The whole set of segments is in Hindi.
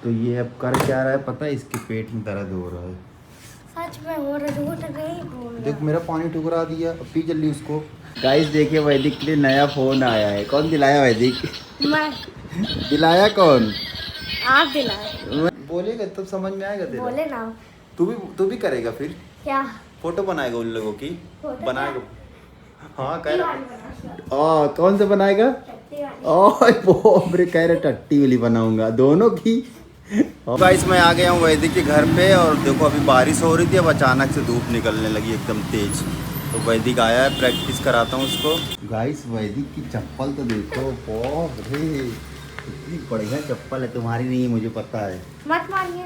तो ये अब कर क्या रहा है पता है, इसके पेट में दर्द हो रहा है। सच में हो रहा, झूठ नहीं बोल रहा। देख मेरा पानी ठुकरा दिया, अब पी जल्दी उसको। गाइस देखिए वैदिक के लिए नया फोन आया है। कौन दिलाया वैदिक? मैं। दिलाया कौन? आप दिलाए। बोलेगा तब समझ में आएगा तेरा। बोले ना। तू भी करेगा फिर? क्या? फोटो बनाएगा उन लोगों की? फोटो बनाएगा। हाँ कह टट्टी रहा। वाली बना। कौन सा बनाएगा? टट्टी वाली। ओह मेरे कह रहे टट्टी वाली बनाऊंगा दोनों की। गाइस मैं आ गया हूँ वैदिक के घर पे और देखो अभी बारिश हो रही थी, अब अचानक से धूप निकलने लगी एकदम तेज। तो वैदिक आया है, प्रैक्टिस कराता हूँ उसको। गाइस वैदिक की चप्पल तो देखो, बहुत इतनी बढ़िया चप्पल है। तुम्हारी नहीं है मुझे पता है। मत मानिए।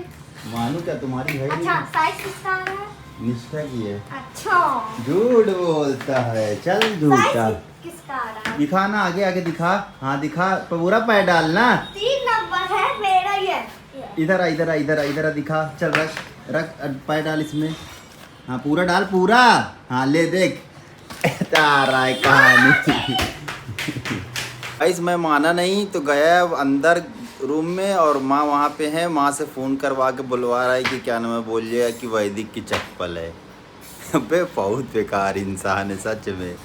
मानू क्या तुम्हारी है? अच्छा साइज किसका आ रहा है? निष्ठा की है। अच्छा झूठ बोलता है, चल झूठा। साइज किसका आ रहा है? दिखा ना, आगे आगे दिखा। हाँ दिखा, पूरा पैर डालना। 3 नंबर है मेरा ये। इधर आ इधर आ इधर आ इधर आ, दिखा। चल रख रख पैर डाल इसमें। हाँ पूरा डाल पूरा। हाँ ले देख तारा है कहानी। गाइस मैं माना नहीं तो गया अंदर रूम में और माँ वहाँ पे है। माँ से फ़ोन करवा के बुलवा रहा है कि क्या नाम है, बोलिएगा कि वैदिक की चप्पल है। अबे बहुत बेकार इंसान है सच में।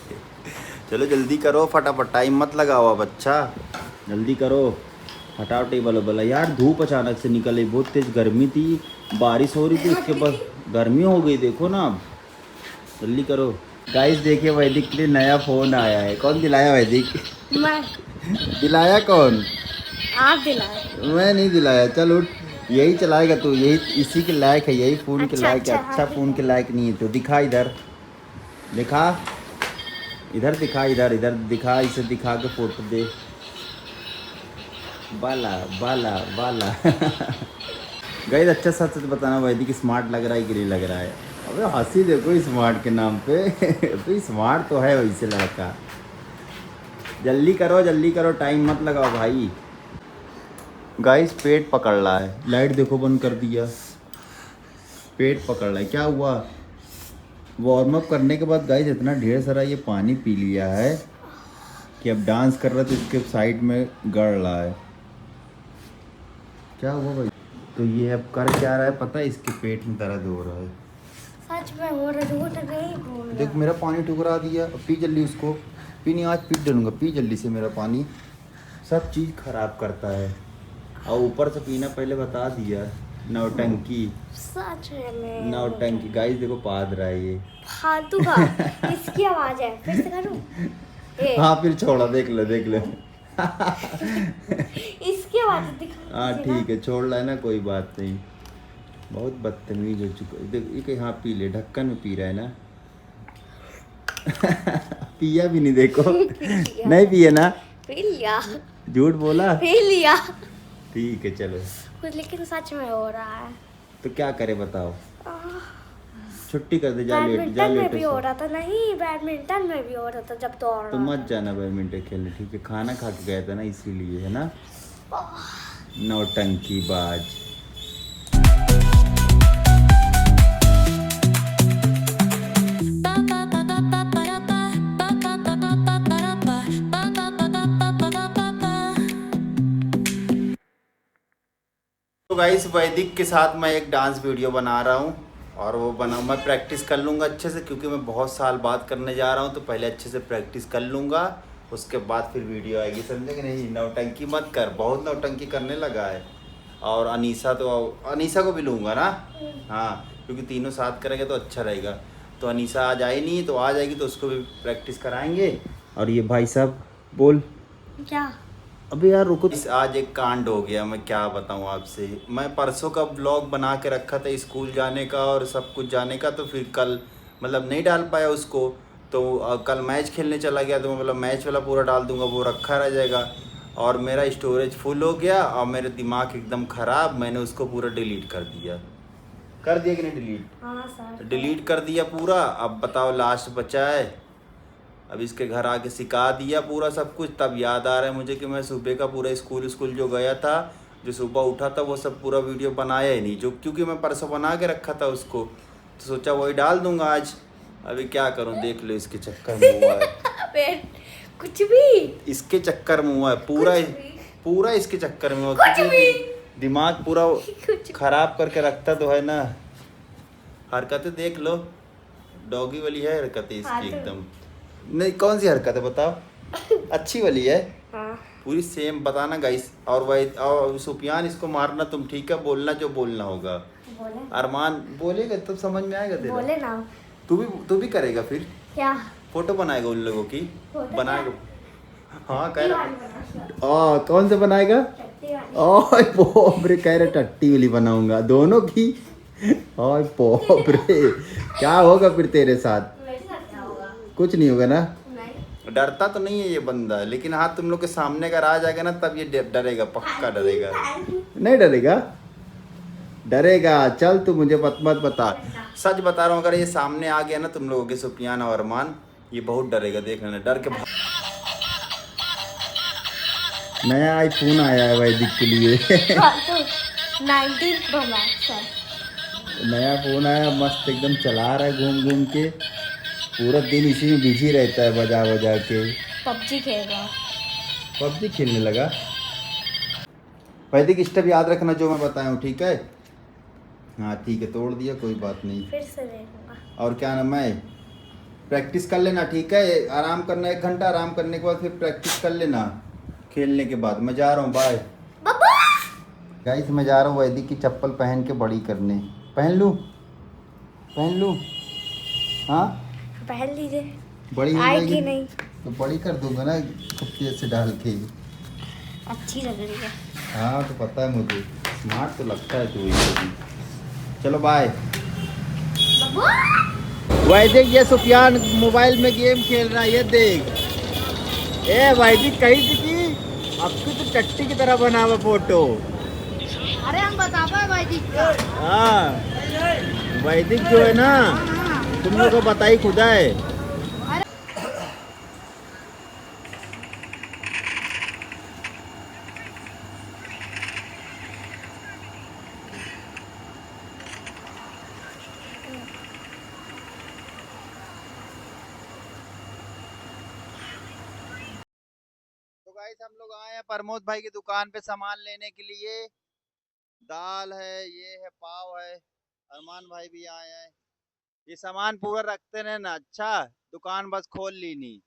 चलो जल्दी करो फटाफट, टाइम मत लगाओ अब। अच्छा जल्दी करो, हटाओ टेबल वाला। यार धूप अचानक से निकल आई, बहुत तेज़ गर्मी थी, बारिश हो रही थी, उसके बाद गर्मी हो गई। देखो ना अब, जल्दी करो। गाइस देखिए वैदिक के लिए नया फ़ोन आया है। कौन दिलाया वैदिक? मैं। दिलाया कौन? आप दिलाए। मैं नहीं दिलाया। चल उठ, यही चलाएगा तू, यही इसी के लायक है, यही फ़ोन के अच्छा, लायक है। अच्छा, अच्छा हाँ, फ़ोन के लायक नहीं है तो दिखा इधर, दिखा इधर, दिखा इधर इधर दिखा, इसे दिखा के फोटो दे। बाला बाला बाला। गाइस अच्छा सच बताना वैदिक स्मार्ट लग रहा है कि नहीं लग रहा है? अबे हंसी देखो स्मार्ट के नाम पे। तो स्मार्ट तो है वैसे लड़का। जल्दी करो टाइम मत लगाओ भाई। गाइस पेट पकड़ रहा है, लाइट देखो बंद कर दिया। पेट पकड़ रहा है, क्या हुआ? वार्म अप करने के बाद गाइस इतना ढेर सारा ये पानी पी लिया है कि अब डांस कर रहा है तो इसके साइड में गड़ रहा है। क्या हुआ भाई? तो ये अब कर क्या रहा है पता है, इसके पेट में दर्द हो रहा है। सच में हो रहा, झूठ नहीं बोल रहा। देख मेरा पानी ठुकरा दिया, अब पी जल्दी उसको। पी नहीं, आज पी डालूंगा, पी जल्दी से। मेरा पानी सब चीज़ खराब करता है और ऊपर से पीना पहले बता दिया। नौटंकी सच में नौटंकी। गाइस देखो पाद रहा है ये। फालतू का। इसकी आवाज है, फिर से करूं? हाँ फिर छोड़ा, देख ले देख ले। इसकी आवाज दिखा। हाँ ठीक है, छोड़ रहा है ना, कोई बात नहीं। बहुत बदतमीज हो चुका है। देख ये कहीं, हाँ पी ले, ढक्कन में पी रहा है ना। पिया भी नहीं देखो। नहीं पिए ना? पी लिया। झूठ बोला? पी लिया। ठीक है चलो। कुछ लेकिन सच में हो रहा है। तो क्या करे बताओ? छुट्टी कर दे, जा लेट, जा बैडमिंटन में लेट भी हो रहा था। नहीं बैडमिंटन में भी हो रहा था जब दौड़ तो रहा मत जाना बैडमिंटन खेलने, ठीक है? खाना खा के गया था ना इसीलिए, है ना? नौटंकी बाज। तो गाइस वैदिक के साथ मैं एक डांस वीडियो बना रहा हूँ और वो मैं प्रैक्टिस कर लूँगा अच्छे से, क्योंकि मैं बहुत साल बाद करने जा रहा हूँ। तो पहले अच्छे से प्रैक्टिस कर लूँगा, उसके बाद फिर वीडियो आएगी, समझे कि नहीं? नौटंकी मत कर, बहुत नौटंकी करने लगा है। और अनीसा को भी लूँगा ना। हाँ क्योंकि तीनों साथ करेंगे तो अच्छा रहेगा। तो अनीसा आज आई नहीं, तो आ जाएगी तो उसको भी प्रैक्टिस कराएंगे। और ये भाई साहब बोल क्या? अबे यार रुको। आज एक कांड हो गया, मैं क्या बताऊं आपसे। मैं परसों का ब्लॉग बना के रखा था स्कूल जाने का और सब कुछ जाने का, तो फिर कल मतलब नहीं डाल पाया उसको। तो कल मैच खेलने चला गया, तो मतलब मैच वाला पूरा डाल दूंगा, वो रखा रह जाएगा। और मेरा स्टोरेज फुल हो गया और मेरे दिमाग एकदम ख़राब, मैंने उसको पूरा डिलीट कर दिया। कर दिया कि नहीं डिलीट? हाँ सर डिलीट कर दिया पूरा। अब बताओ लास्ट बचा है। अब इसके घर आके सिखा दिया पूरा सब कुछ। तब याद आ रहा है मुझे कि मैं सुबह का पूरा स्कूल जो गया था, जो सुबह उठा था, वो सब पूरा वीडियो बनाया ही नहीं, जो क्योंकि मैं परसों बना के रखा था उसको, तो सोचा वही डाल दूंगा आज। अभी क्या करूं, देख लो इसके चक्कर में हुआ है। कुछ भी इसके चक्कर में हुआ है पूरा, पूरा इसके चक्कर में हुआ। कुछ भी दिमाग पूरा खराब करके रखता तो है ना। हरकतें देख लो, डॉगी वाली है हरकतें हाँ इसकी तो- एकदम। नहीं कौन सी हरकत है बताओ? अच्छी वाली है हाँ पूरी सेम, बताना गाइस। और वही और सुफियान इसको मारना तुम, ठीक है? बोलना जो बोलना होगा। बोले अरमान बोलेगा तब समझ में आएगा तेरा। बोले ना तू भी करेगा फिर? क्या फोटो बनाएगा उन लोगों की? फोटो बनाएगा। हाँ कह टट्टी रहा। वाली बनाऊंगा, कौन से बनाएगा? टट्टी वाली। ओए बाप रे, कह रहे टट्टी वाली बनाऊंगा दोनों की। ओए बाप रे, क्या होगा फिर तेरे साथ? मेरे साथ क्या होगा? कुछ नहीं होगा ना? नहीं डरता तो नहीं है ये बंदा, लेकिन हाँ तुम लोग के सामने अगर आ जाएगा ना तब ये डरेगा, पक्का डरेगा। नहीं डरेगा? डरेगा। चल तू मुझे मत बता, सच बता रहा हूँ, अगर ये सामने आ गया ना तुम लोगों के सुफियान और अरमान, ये बहुत डरेगा, देख लेना डर के। नया आईफोन आया है वैदिक के लिए। हाँ, तो 19 Pro Max है। नया फोन आया, मस्त एकदम चला रहा है घूम घूम के, पूरा दिन इसी में बिजी रहता है बजा बजा के। पबजी खेलेगा। पबजी खेलने लगा। वैदिक स्टेप याद रखना जो मैं बताया हूँ, ठीक है? हाँ ठीक है, तोड़ दिया, कोई बात नहीं। फिर से देखूंगा। और क्या नाम है, प्रैक्टिस कर लेना, ठीक है? आराम करना, 1 घंटा आराम करने के बाद फिर प्रैक्टिस कर लेना खेलने के बाद। मैं जा रहा हूँ, बाय। गाइस मैं जा रहा हूँ वैदिक की चप्पल पहन के बड़ी करने। पहन लूँ? हाँ पहन लीजिए। बड़ी हो आएगी जाएगी नहीं। तो बड़ी कर दूंगा ना कुत्ते से डाल के। अच्छी लग रही है। हाँ तो पता है मुझे, स्मार्ट तो लगता है तू ही। चलो बाय। वैदिक ये सुफियान मोबाइल में गेम खेल रहा है, ये देख। ए वैदिक कही थी कि अब तो टट्टी की तरह बना हुआ फोटो। अरे हम बता पाए भाई जी का। हाँ वैदिक जो है ना, तुम लोग को बताई खुदा है। तो गाइस हम लोग आए हैं प्रमोद भाई की दुकान पे सामान लेने के लिए। दाल है, ये है, पाव है। अरमान भाई भी आए हैं। ये सामान पूरा रखते रहना, अच्छा? दुकान बस खोल ली नहीं,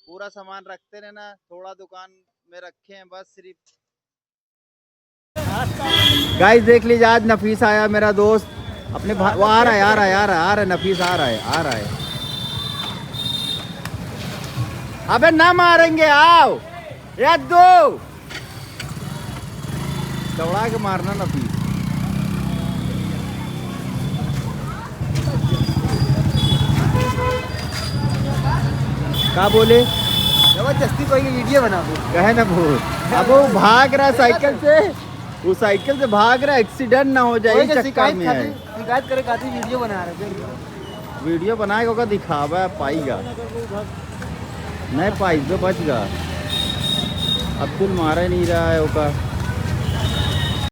पूरा सामान रखते रहना। थोड़ा दुकान में रखे हैं बस सिर्फ। गाइस देख लीजिए, आज नफीस आया मेरा दोस्त अपने वो आ रहा है नफीस आ रहा है। अबे ना मारेंगे, आओ या दो दौड़ा के मारना नफीस। क्या बोले? जबरदस्ती कोई वीडियो बना दो। कहे ना वो, अब वो भाग रहा साइकिल से, वो साइकिल से भाग रहा, एक्सीडेंट ना हो जाए इस चक्कर में है। शिकायत करे खातिर वीडियो बना रहे थे। वीडियो बनाएगा होगा, दिखावा पाएगा नहीं, पाई तो बच गया। अब्दुल मारा ही नहीं रहा है होगा।